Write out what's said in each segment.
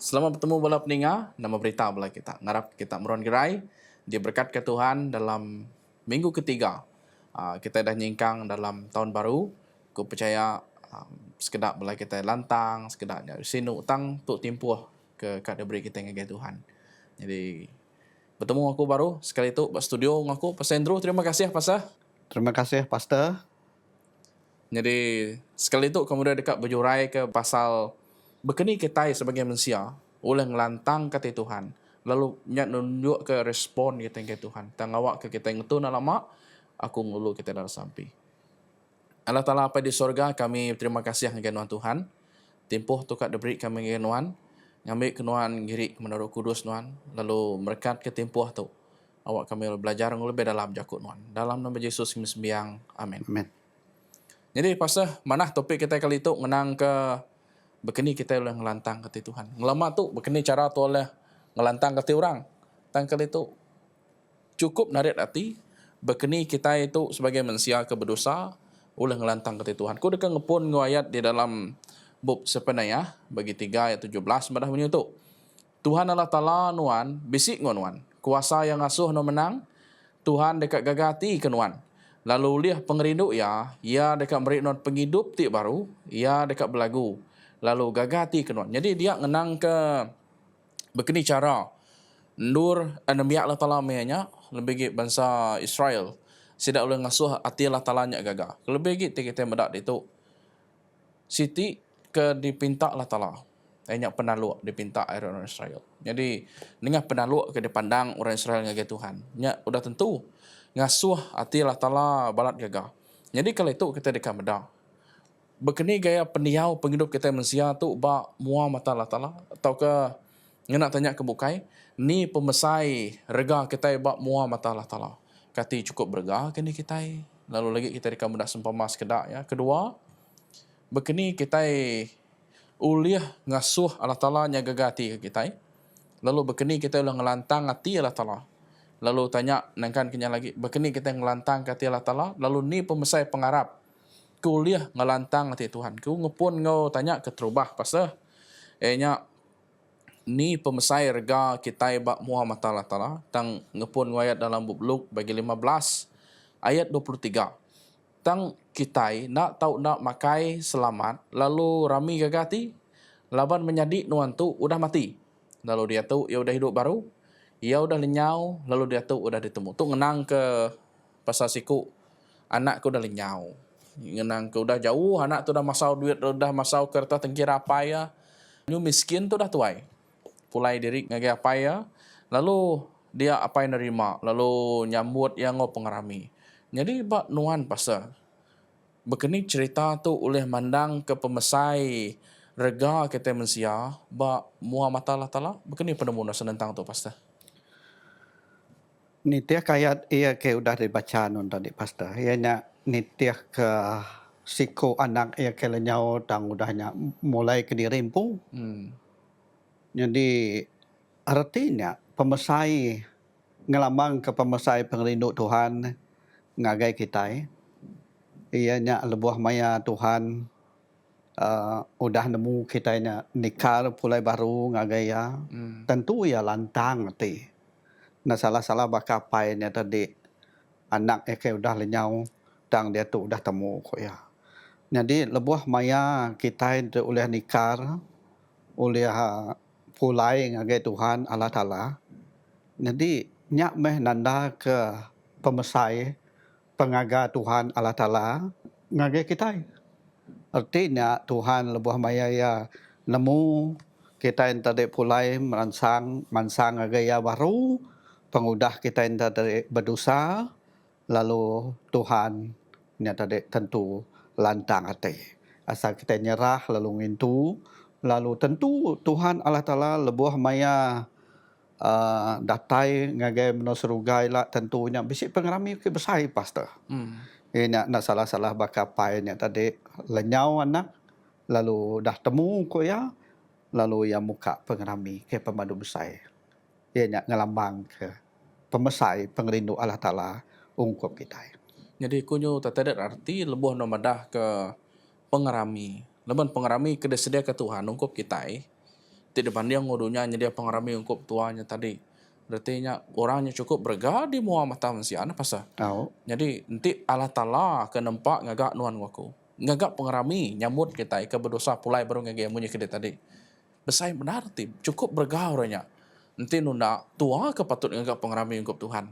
Selamat bertemu bala peninga, nama berita bala kita. Ngarap kita meron gerai, diberkat ke Tuhan dalam minggu ketiga. Kita dah nyingkang dalam tahun baru. Ku percaya sekedar bala kita lantang, sekedar sinu utang untuk timpuh ke kat diberi kita ngagai Tuhan. Jadi bertemu aku baru sekali itu buat studio ngaku Pastor Andrew. Terima kasih Pastor. Terima kasih, Pastor. Jadi sekali itu kemudian dekat berjurai ke pasal berkeni kita sebagai manusia oleh ngelantang kata Tuhan. Lalu nyak nunjuk ke respon kita ke Tuhan. Tangawak ke kita yang tu lama aku ngulu kita dalam sampai. Allah Ta'ala apa di sorga kami terima kasih dengan Tuhan. Tempoh tu kat diberi kami dengan ngambil kenuan giri menurut kudus Tuhan. Lalu merkat ke tempoh tu. Awak kami belajar lebih dalam jakut Tuhan. Dalam nama Yesus kami sembiang. Amin. Amin. Jadi pasal mana topik kita kali itu ngenang ke berkeni kita oleh ngelantang kata Tuhan. Ngelama tu berkeni cara tu oleh ngelantang kata orang. Tang kali itu cukup narik hati berkeni kita itu sebagai manusia ke berdosa oleh ngelantang kata Tuhan. Ku dekat ngepun ayat di dalam bab sepenaya bagi 3 ayat 17 madah bunyi tu. Tuhan Allah Ta'ala nuan bisik nuan kuasa yang asuh no menang Tuhan dekat gagati ke nuan. Lalu liah pengerindu ia dekat beri non penghidup ti baru, ia dekat belagu. Lalu gagati kenuan. Jadi dia ngenang ke begini cara nur anamiak Allah Ta'ala mehanya lebih bangsa Israel. Tidak boleh ngasuh hati Allah Ta'ala nya gagah. Lebih kita medak itu siti ke dipinta Allah Ta'ala. Banyak penalu dipinta air orang Israel. Jadi dengan penalu ke dipandang orang Israel ngagai Tuhan. Nya udah tentu ngasuh hati Allah Ta'ala balat gagah. Jadi kalau itu kita dekat medah. Berkeni gaya peniau penghidup kita manusia tu ba mua mata Allah Ta'ala. Atau ke nak tanya ke bukai. Ni pemesai rega kita ba mua mata Allah Ta'ala. Kati cukup berga kini kita. Lalu lagi kita dekat medah sempama sekedak ya. Kedua, berkeni kita uliah ngasuh Allah Ta'ala nya gagati ke kita. Lalu berkeni kita ulah ngelantang hati Allah Ta'ala. Lalu tanya nangkan kenya lagi. Berkeni kita ngelantang hati Allah Ta'ala. Lalu ni pemesai pengarap. Kuliah ngelantang hati Tuhan. Ku ngepun ngau tanya ke terubah pasal. Nya ni pemesai rega kita bak Muhammad Allah Ta'ala. Tang ngepun ayat dalam bab Luk bagi 15 ayat 23. Tang kita nak tahu nak makai selamat lalu rami gagati laban menjadi nuan tu udah mati lalu dia tu ia udah hidup baru ia udah lenyau lalu dia tu udah ditemu tu ngenang ke pasal siku anak ku udah lenyau ngenang ke udah jauh anak tu udah masau duit udah masau kertas tengkir apa ya nyu miskin tu dah tuai pulai diri ngagai apa ya lalu dia apa yang nerima lalu nyambut yang ngau pengerami. Jadi bak nuan pasal berkeni cerita tu oleh mandang ke pemesai rega kita manusia bak Muhammad Allah Ta'ala berkeni penemu senentang tu pasal. Nitiah kayat ia ke udah dibaca nun tadi, Pastor. Ianya nitiah ke siku anak ia ke lenyau tang udahnya mulai ke dirimpung. Jadi artinya pemesai ngelambang ke pemesai pengerindu Tuhan ngagai kita. Ianya lebuah maya Tuhan udah nemu kitanya nikah pulai baru ngagai ya. Tentu ya lantang ti. Nah salah-salah bakapainya tadi anak ke udah lenyau tang dia tu udah temu kok ya. Jadi lebuah maya kita oleh nikah oleh pulai ngagai Tuhan Allah Ta'ala. Jadi nyak meh nanda ke pemesai pengaga Tuhan Allah Ta'ala ngagai kita. Artinya Tuhan lebuah maya ya nemu kita yang tadi pulai mansang ngagai ya baru pengudah kita yang tadi berdosa lalu Tuhan nya tadi tentu lantang hati. Asal kita nyerah lalu ngintu lalu tentu Tuhan Allah Ta'ala lebuah maya datai ngagai menosurugai lah tentunya bisi pengerami ke besai Pastor. Ini nak salah-salah bakapai nya tadi lenyau anak lalu dah temu ko ya lalu ya muka pengerami ke pemadu besai. Ia ngelambang ke pemesai pengerindu Allah Ta'ala ungkup kita. Jadi kunyo tatadat arti lebuh nomadah ke pengerami. Leban pengerami kedesedia ke Tuhan ungkup kita. Tidak banding ngudunya dia pengarami ungkup tuanya tadi. Berarti orangnya cukup bergadi mua mata manusia na pasal. Au. Jadi nanti Allah Ta'ala ke nampak ngagak nuan waku. Ngagak pengarami nyamut kita ika berdosa pulai baru ngagak munyi kita tadi. Besai benar ti cukup bergaurnya. Nanti nunda tua kepatut ngagak pengarami ungkup Tuhan.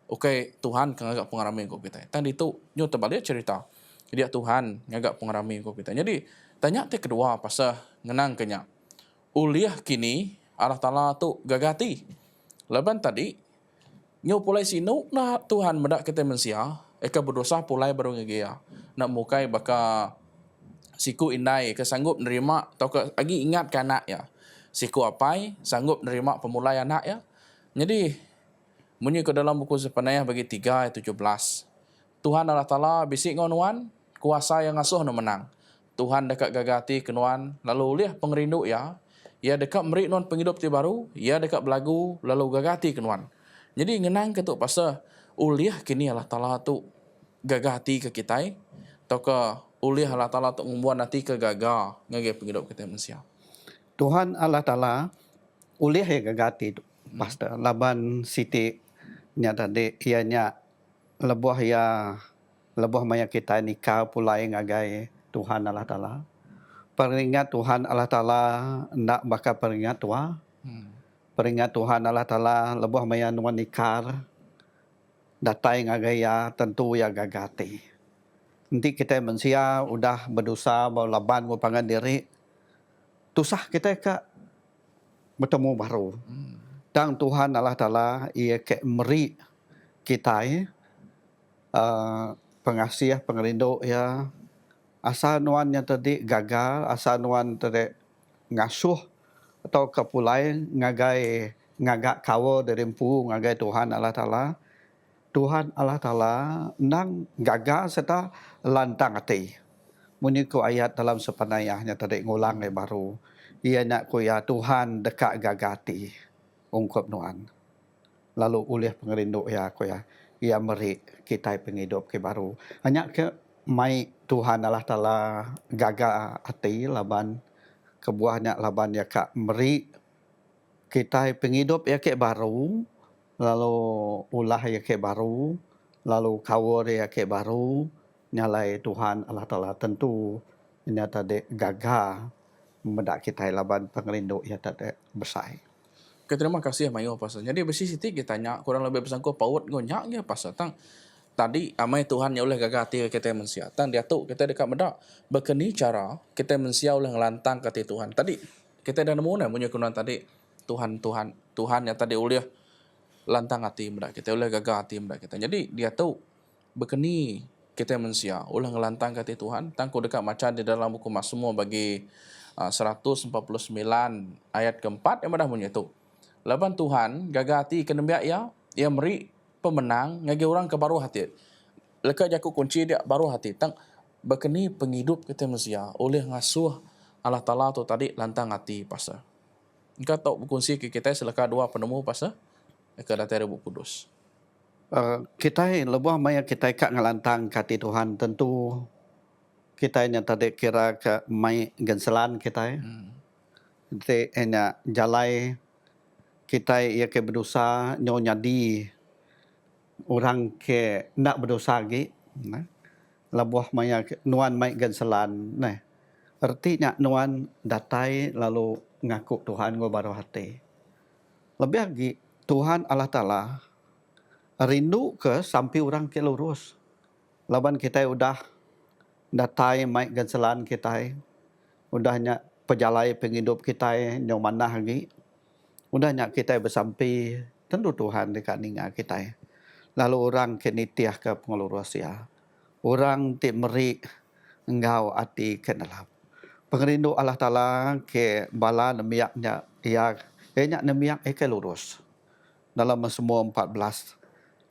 Oke, Tuhan ngagak pengarami ungkup kita. Tadi itu nyu terbalik cerita. Dia Tuhan ngagak pengarami ungkup kita. Jadi tanya ti kedua pasal ngenang kenya. Uliah kini Allah Ta'ala tu gagati. Leban tadi, nyo pulai sinu na Tuhan mendak kita manusia, eka berdosa pulai baru ngegea. Nak mukai baka siku indai ke sanggup nerima atau ke lagi ingat ke anak ya. Siku apai sanggup nerima pemulai anak ya. Jadi, munyi ke dalam buku Zephaniah bagi 3 ayat 17. Tuhan Allah Ta'ala bisik ngonuan, kuasa yang ngasuh no menang. Tuhan dekat gagati kenuan, lalu liah pengerindu ya. Ia dekat merik non penghidup ti baru, ia dekat belagu lalu gagati kenuan. Jadi ngenang ke tu pasal uliah kini Allah Ta'ala tu gagati ke kita atau ke uliah Allah Ta'ala tu membuat nanti ke gagal ngage penghidup kita manusia. Tuhan Allah Ta'ala ulih ya gagati tu. Pastor laban siti nya tadi ianya lebuh maya kita nikah pulai ngagai Tuhan Allah Ta'ala. Peringat Tuhan Allah Ta'ala nak bakal peringat tua. Peringat Tuhan Allah Ta'ala lebuh maya nuan nikar. Datai ngagaya tentu ya gagati. Nanti kita manusia udah berdosa mau laban mau pangan diri. Tusah kita ke bertemu baru. Dan Tuhan Allah Ta'ala ia ke meri kita pengasih pengerindu ya. Asa nuan yang tadi gagal, asa nuan tadi ngasuh atau kepulai ngagak kawo dari empu ngagai Tuhan Allah Ta'ala. Tuhan Allah Ta'ala nang gagal serta lantang hati. Menyiku ayat dalam sepanayahnya tadi ngulang baru. Ia nak kuya Tuhan dekat gagati ungkap nuan. Lalu ulih pengerindu ya kuya. Ia meri kita penghidup ke baru. Hanya ke mai Tuhan Allah Ta'ala gagal hati laban kebuahnya laban ya kak meri kita penghidup ya ke baru. Lalu ulah ya ke baru, lalu kawur ya ke baru, nyalai Tuhan Allah Ta'ala tentu ini tadi gagah medak kita laban pengerindu ya tadi besar. Okay, terima kasih Mayo pasal. Jadi besi siti kita tanya kurang lebih pesangko paut gonyak ya pasal tang tadi amai Tuhan ya oleh gagati kita manusia. Tang dia tu kita dekat medak berkeni cara kita manusia oleh ngelantang kata Tuhan. Tadi kita dah nemu nah punya kunan tadi Tuhan ya tadi oleh lantang hati muda kita, oleh gagal hati muda kita. Jadi dia tahu berkeni kita manusia, oleh ngelantang hati Tuhan. Tangku dekat macam di dalam buku Mazmur bagi 149 ayat keempat yang mudah punya itu. Laban Tuhan gagal hati kena biak ya, ia meri pemenang ngagi orang ke baru hati. Leka jaku kunci dia baru hati. Tang berkeni penghidup kita manusia, oleh ngasuh Allah Ta'ala tu tadi lantang hati pasal. Engkau tahu berkongsi ke kita selaka dua penemu pasal ke datang Ibu Kudus. Kita lebuh maya kita kak ngelantang kati Tuhan tentu kita yang tadi kira ke mai genselan kita. Jadi enya jalai kita ia ke berdosa nyonya di orang ke nak berdosa lagi. Lebuh maya nuan mai genselan. Nah, artinya nuan datai lalu ngaku Tuhan go baru hati. Lebih lagi Tuhan Allah Ta'ala rindu ke sampai orang ke lurus. Laban kita udah datai mai genselan kita. Udahnya pejalai penghidup kita yang mana lagi. Udahnya kita bersampai tentu Tuhan dekat ninga kita. Lalu orang ke nitiah ke pengelurus ya. Orang ti meri engau ati ke dalam. Pengerindu Allah Ta'ala ke bala nemiaknya ia enya nemiak ke lurus. Dalam Mazmur 146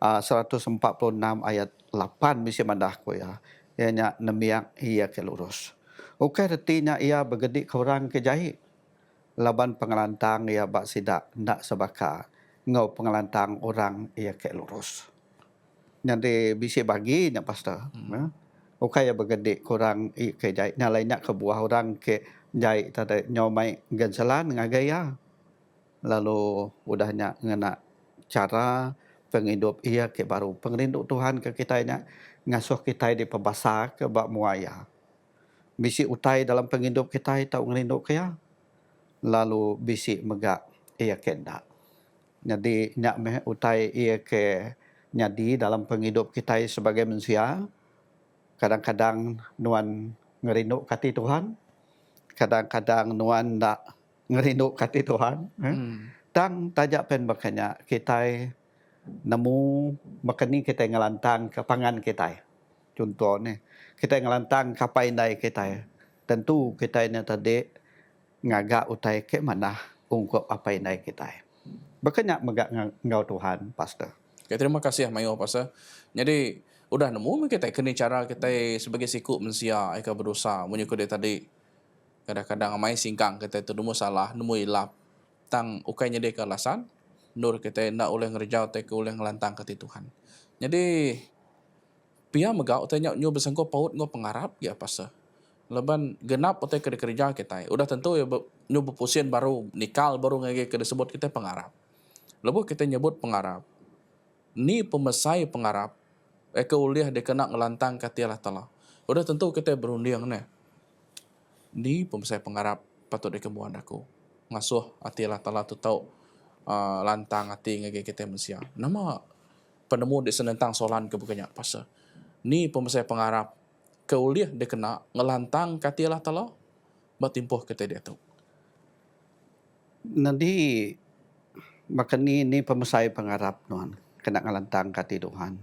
ayat 8 misi mandahku ya. Ianya nemiak ia ke lurus. Okey artinya ia bergedik ke orang ke jahit. Laban pengelantang ia bak sidak nak sebaka. Ngau pengelantang orang ia ke lurus. Nanti bisi bagi nya pastor. Ukaya begede kurang ke jai nyalainya ke buah orang ke jai tada nyomai gansalan ngagaya. Lalu udahnya ngena cara penghidup ia ke baru pengrindu Tuhan ke kitanya ngasuh kita di pebasa ke bak muaya. Bisi utai dalam penghidup kita tahu ngerindu kaya. Lalu bisi megak ia kenda. Jadi nyak meh utai ia ke nyadi dalam penghidup kita sebagai manusia. Kadang-kadang nuan ngerindu kati Tuhan, kadang-kadang nuan tak ngerindu kati Tuhan. Tang tajak pen makanya kita nemu makani kita ngelantang ke pangan kita. Contohnya kita ngelantang kapai nai kita. Tentu kita ini tadi ngagak utai ke mana ungkap apa nai kita. Makanya megak ngau Tuhan, Pastor. Okay, terima kasih Mayo Pastor. Jadi udah nemu kita kini cara kita sebagai sikuk manusia eka berdosa menyukur dia tadi kadang-kadang amai singkang kita itu nemu salah nemu ilap tang ukainya dia ke alasan nur kita nak oleh ngerjau te ke oleh ngelantang ke Tuhan. Jadi pia megau te nyo bersengko paut ngo pengarap ya Pastor. Leban genap ote kerja kita. Udah tentu ya nyo berpusian baru nikal baru ngage ke disebut kita pengarap. Lebu kita nyebut pengarap. Ni pemesai pengarap. Eka uliah dia kena ngelantang kati Allah Ta'ala. Udah tentu kita berundiang ni. Ni pemesai pengarap patut dia kemuan aku. Ngasuh hati Allah Ta'ala tu tahu lantang hati ngage kita manusia. Nama penemu di senentang solan ke bukannya pasal. Ni pemesai pengarap. Keuliah dia kena ngelantang kati Allah Ta'ala. Batimpuh kita dia tu. Nanti makani ni pemesai pengarap nuan kena ngelantang kati Tuhan.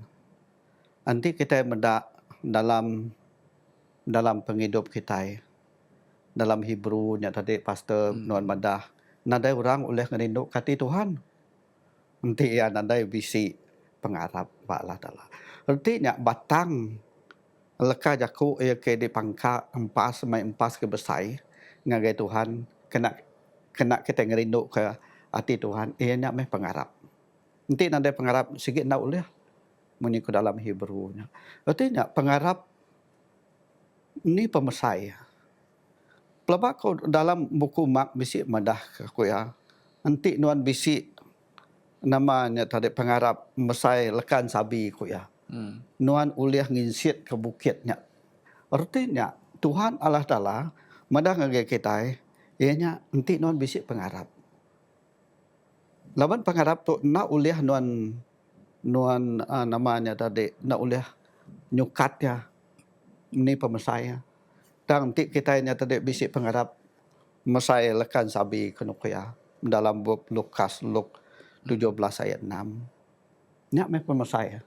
Nanti kita mendak dalam penghidup kita. Dalam Hebrew nya tadi Pastor nuan madah. Nadai orang oleh ngerindu kati Tuhan. Nanti ya nadai bisi pengarap Pak Allah Ta'ala. Artinya batang leka jaku ia ke di pangka empas mai empas ke besai ngagai Tuhan kena kita ngerindu ke hati Tuhan ianya meh pengarap. Nanti nadai pengarap sikit nak oleh menyikut dalam Hebrew-nya. Artinya pengarap ni pemesai. Pelabak kau dalam buku mak bisi madah aku ya. Nanti nuan bisi namanya tadi pengarap mesai lekan sabi ku ya. Nuan uliah nginsit ke bukitnya. Artinya Tuhan Allah Ta'ala madah ngage kita ianya nanti nuan bisi pengarap. Lawan pengarap tu nak uliah nuan namanya tadi nak uliah nyukat ya ni pemesai ya. Dan nanti kita nya tadi bisi pengarap mesai lekan sabi kenuk ya dalam buku Lukas 17 ayat 6. Nyak meh pemesai ya.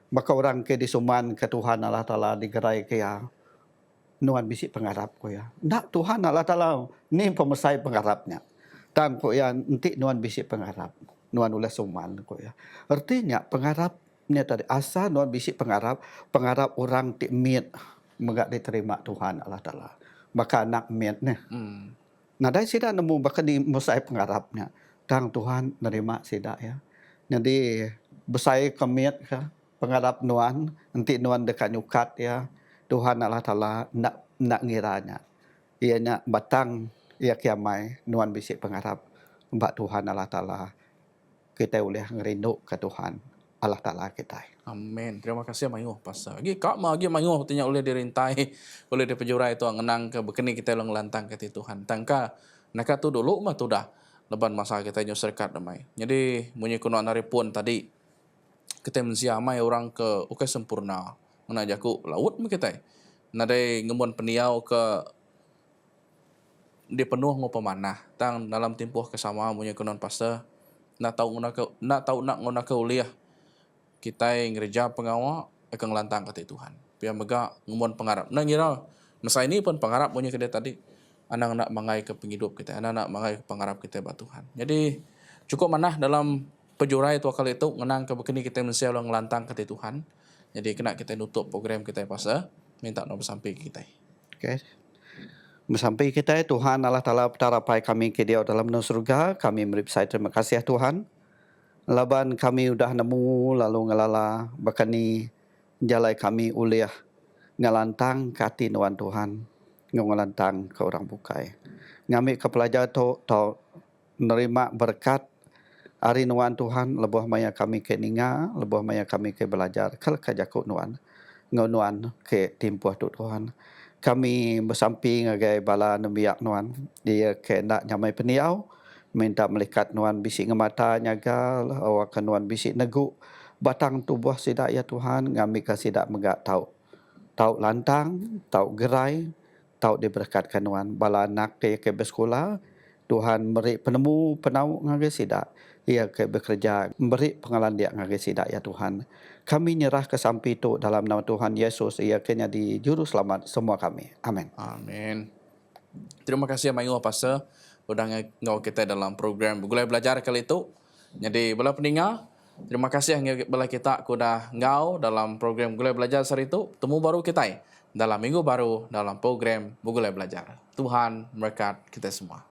Maka orang ke disuman ke Tuhan Allah Ta'ala digerai ke ya nuan bisi pengarap ko ya. Ndak Tuhan Allah Ta'ala ni pemesai pengarapnya. Dan ko ya nanti nuan bisi pengarap. Nuan ulah suman ko ya. Artinya pengarapnya tadi asa nuan bisi pengarap orang ti miet megak diterima Tuhan Allah Ta'ala. Maka anak miet ni. Nah dari sida nemu bahkan di mesai pengarapnya. Dan Tuhan nerima sida ya. Jadi besai kemiet ke pengarap nuan nanti nuan dekat nyukat ya. Tuhan Allah Ta'ala nak ngiranya. Ianya batang ia kiamai nuan bisi pengarap mbak Tuhan Allah Ta'ala kita boleh ngerindu ke Tuhan Allah Ta'ala kita. Amin. Terima kasih Mayu Pastor. Lagi kak magi Mayu tanya oleh dirintai oleh dipejurai itu ngenang ke bekeni kita lo ngelantang ke Tuhan. Tangka naka tu dulu mah tu dah leban masa kita nyo serkat damai. Jadi munyi kuno anari pun tadi kita mensiamai orang ke ukai sempurna. Mana jaku laut mah kita. Nadai ngemun peniau ke dia penuh ngo pemanah. Tang dalam tempoh kesama munyi kuno Pastor nak tahu nak ngona ke uliah kita gereja pengawal akan lantang kata Tuhan. Pia mega ngumon pengarap. Nah ngira masa ini pun pengarap punya kedai tadi. Anak-anak mangai ke penghidup kita. Anak-anak mangai ke pengarap kita buat Tuhan. Jadi cukup manah dalam pejurai itu kali itu ngenang ke begini kita manusia lo ngelantang kata Tuhan. Jadi kena kita nutup program kita pasal minta nomor sampai kita. Okay. Sampai kita Tuhan Allah Ta'ala tarapai kami ke dia dalam surga. Kami meripsai terima kasih Tuhan. Laban kami udah nemu lalu ngelala bakani jalai kami uliah ngalantang kati nuan Tuhan, ngalantang ke orang bukai. Ngami ke pelajar tu nerima berkat hari nuan Tuhan, lebuh maya kami ke ninga, lebuh maya kami ke belajar, kal kajakut nuan, nuan ke timpuh tu Tuhan. Kami bersamping agai bala nembiak nuan, dia ke nak nyamai peniau, minta melikat nuan bisi ngemata nyagal, awakan nuan bisi negu, batang tubuh sidak ya Tuhan, ngami ke sidak megak tau lantang, tau gerai, tau diberkatkan nuan, bala anak ke bersekolah, Tuhan beri penemu penau ngagai sidak, ia ke bekerja, beri pengalaman dia ngagai sidak ya Tuhan. Kami nyerah ke sampai itu dalam nama Tuhan Yesus, ia kena di juru selamat semua kami. Amin. Amin. Terima kasih Mayu Pastor udah ngau kita dalam program Gulai Belajar kali itu. Jadi bala pendengar, terima kasih yang bala kita kuda ngau dalam program Gulai Belajar hari itu. Temu baru kita dalam minggu baru dalam program Gulai Belajar. Tuhan berkat kita semua.